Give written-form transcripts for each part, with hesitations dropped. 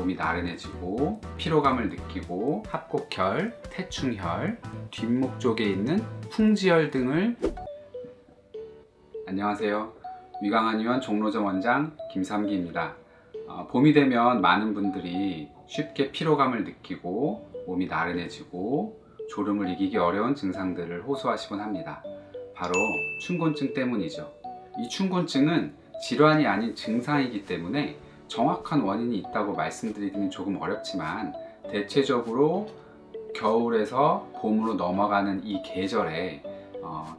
몸이 나른해지고 피로감을 느끼고 합곡혈, 태충혈, 뒷목 쪽에 있는 풍지혈 등을. 안녕하세요. 위강한의원 종로점 원장 김삼기입니다. 봄이 되면 많은 분들이 쉽게 피로감을 느끼고 몸이 나른해지고 졸음을 이기기 어려운 증상들을 호소하시곤 합니다. 바로 춘곤증 때문이죠. 이 춘곤증은 질환이 아닌 증상이기 때문에 정확한 원인이 있다고 말씀드리기는 조금 어렵지만, 대체적으로 겨울에서 봄으로 넘어가는 이 계절에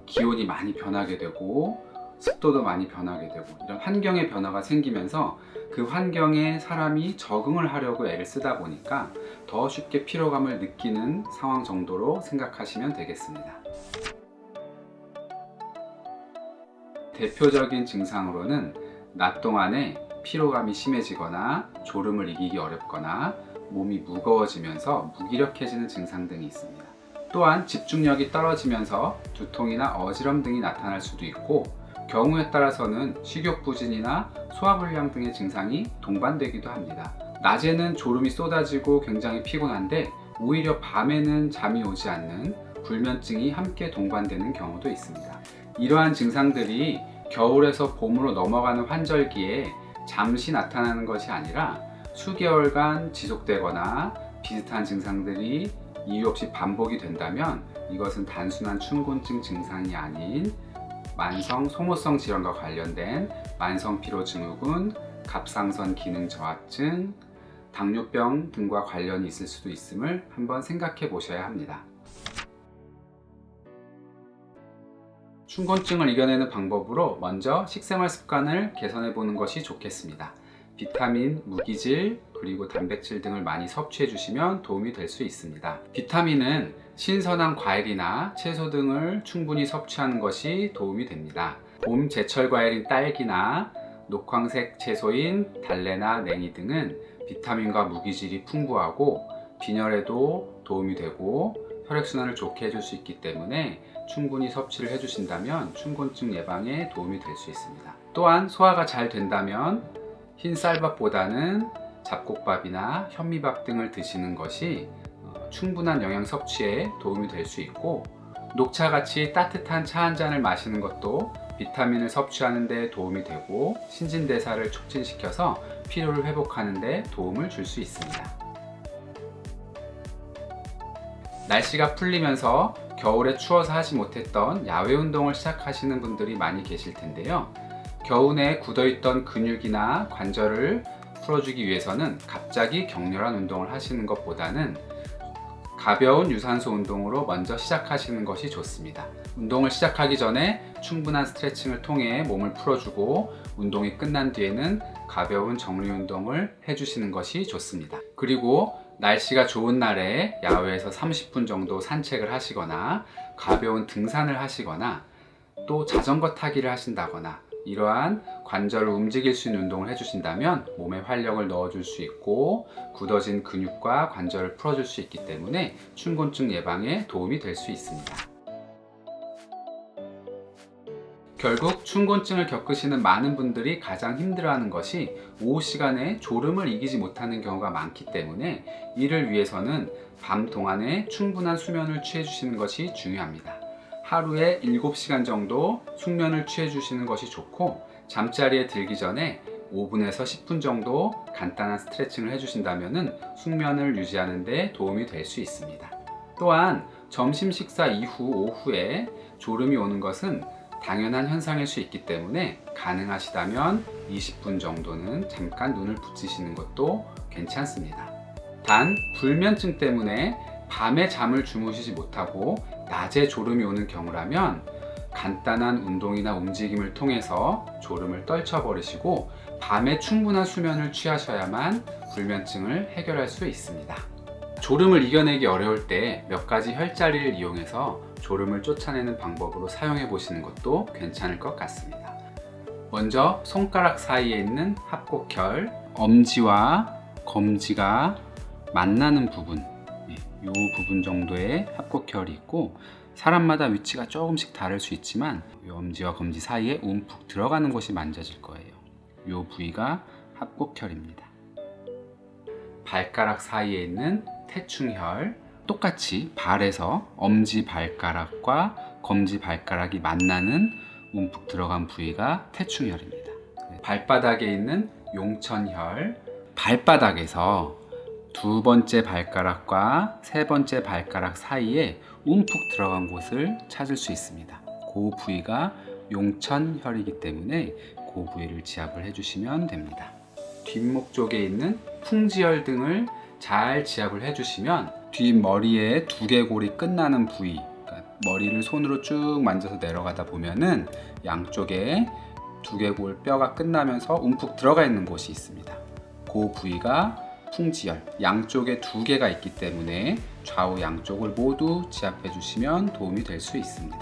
기온이 많이 변하게 되고 습도도 많이 변하게 되고 이런 환경의 변화가 생기면서 그 환경에 사람이 적응을 하려고 애를 쓰다 보니까 더 쉽게 피로감을 느끼는 상황 정도로 생각하시면 되겠습니다. 대표적인 증상으로는 낮 동안에 피로감이 심해지거나 졸음을 이기기 어렵거나 몸이 무거워지면서 무기력해지는 증상 등이 있습니다. 또한 집중력이 떨어지면서 두통이나 어지럼 등이 나타날 수도 있고, 경우에 따라서는 식욕부진이나 소화불량 등의 증상이 동반되기도 합니다. 낮에는 졸음이 쏟아지고 굉장히 피곤한데 오히려 밤에는 잠이 오지 않는 불면증이 함께 동반되는 경우도 있습니다. 이러한 증상들이 겨울에서 봄으로 넘어가는 환절기에 잠시 나타나는 것이 아니라 수개월간 지속되거나 비슷한 증상들이 이유 없이 반복이 된다면 이것은 단순한 춘곤증 증상이 아닌 만성 소모성 질환과 관련된 만성피로증후군, 갑상선 기능 저하증, 당뇨병 등과 관련이 있을 수도 있음을 한번 생각해 보셔야 합니다. 춘곤증을 이겨내는 방법으로 먼저 식생활 습관을 개선해 보는 것이 좋겠습니다. 비타민, 무기질, 그리고 단백질 등을 많이 섭취해 주시면 도움이 될 수 있습니다. 비타민은 신선한 과일이나 채소 등을 충분히 섭취하는 것이 도움이 됩니다. 봄 제철 과일인 딸기나 녹황색 채소인 달래나 냉이 등은 비타민과 무기질이 풍부하고 빈혈에도 도움이 되고 혈액순환을 좋게 해줄 수 있기 때문에 충분히 섭취를 해주신다면 춘곤증 예방에 도움이 될 수 있습니다. 또한 소화가 잘 된다면 흰 쌀밥보다는 잡곡밥이나 현미밥 등을 드시는 것이 충분한 영양 섭취에 도움이 될 수 있고, 녹차같이 따뜻한 차 한 잔을 마시는 것도 비타민을 섭취하는 데 도움이 되고 신진대사를 촉진시켜서 피로를 회복하는 데 도움을 줄 수 있습니다. 날씨가 풀리면서 겨울에 추워서 하지 못했던 야외 운동을 시작하시는 분들이 많이 계실 텐데요. 겨우내 굳어있던 근육이나 관절을 풀어주기 위해서는 갑자기 격렬한 운동을 하시는 것보다는 가벼운 유산소 운동으로 먼저 시작하시는 것이 좋습니다. 운동을 시작하기 전에 충분한 스트레칭을 통해 몸을 풀어주고, 운동이 끝난 뒤에는 가벼운 정리 운동을 해주시는 것이 좋습니다. 그리고 날씨가 좋은 날에 야외에서 30분 정도 산책을 하시거나 가벼운 등산을 하시거나 또 자전거 타기를 하신다거나 이러한 관절을 움직일 수 있는 운동을 해주신다면 몸에 활력을 넣어줄 수 있고 굳어진 근육과 관절을 풀어줄 수 있기 때문에 춘곤증 예방에 도움이 될 수 있습니다. 결국 춘곤증을 겪으시는 많은 분들이 가장 힘들어하는 것이 오후 시간에 졸음을 이기지 못하는 경우가 많기 때문에 이를 위해서는 밤 동안에 충분한 수면을 취해 주시는 것이 중요합니다. 하루에 7시간 정도 숙면을 취해 주시는 것이 좋고, 잠자리에 들기 전에 5분에서 10분 정도 간단한 스트레칭을 해주신다면 숙면을 유지하는 데 도움이 될 수 있습니다. 또한 점심 식사 이후 오후에 졸음이 오는 것은 당연한 현상일 수 있기 때문에 가능하시다면 20분 정도는 잠깐 눈을 붙이시는 것도 괜찮습니다. 단, 불면증 때문에 밤에 잠을 주무시지 못하고 낮에 졸음이 오는 경우라면 간단한 운동이나 움직임을 통해서 졸음을 떨쳐버리시고 밤에 충분한 수면을 취하셔야만 불면증을 해결할 수 있습니다. 졸음을 이겨내기 어려울 때 몇 가지 혈자리를 이용해서 졸음을 쫓아내는 방법으로 사용해 보시는 것도 괜찮을 것 같습니다. 먼저 손가락 사이에 있는 합곡혈, 엄지와 검지가 만나는 부분, 이 부분 정도의 합곡혈이 있고, 사람마다 위치가 조금씩 다를 수 있지만 이 엄지와 검지 사이에 움푹 들어가는 곳이 만져질 거예요. 이 부위가 합곡혈입니다. 발가락 사이에 있는 태충혈, 똑같이 발에서 엄지 발가락과 검지 발가락이 만나는 움푹 들어간 부위가 태충혈입니다. 발바닥에 있는 용천혈, 발바닥에서 두 번째 발가락과 세 번째 발가락 사이에 움푹 들어간 곳을 찾을 수 있습니다. 그 부위가 용천혈이기 때문에 그 부위를 지압을 해주시면 됩니다. 뒷목 쪽에 있는 풍지혈 등을 잘 지압을 해주시면 뒷머리에 두개골이 끝나는 부위, 그러니까 머리를 손으로 쭉 만져서 내려가다 보면은 양쪽에 두개골 뼈가 끝나면서 움푹 들어가 있는 곳이 있습니다. 그 부위가 풍지혈, 양쪽에 두 개가 있기 때문에 좌우 양쪽을 모두 지압해 주시면 도움이 될 수 있습니다.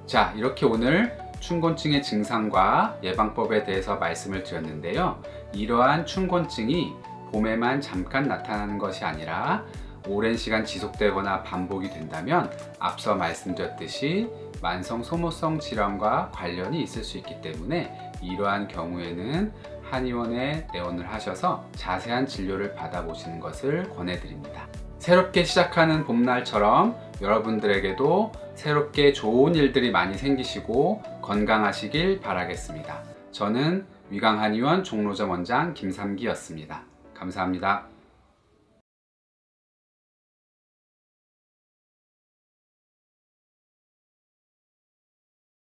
자, 이렇게 오늘 춘곤증의 증상과 예방법에 대해서 말씀을 드렸는데요. 이러한 춘곤증이 봄에만 잠깐 나타나는 것이 아니라 오랜 시간 지속되거나 반복이 된다면 앞서 말씀드렸듯이 만성 소모성 질환과 관련이 있을 수 있기 때문에 이러한 경우에는 한의원에 내원을 하셔서 자세한 진료를 받아보시는 것을 권해드립니다. 새롭게 시작하는 봄날처럼 여러분들에게도 새롭게 좋은 일들이 많이 생기시고 건강하시길 바라겠습니다. 저는 위강한의원 종로점 원장 김삼기였습니다. 감사합니다.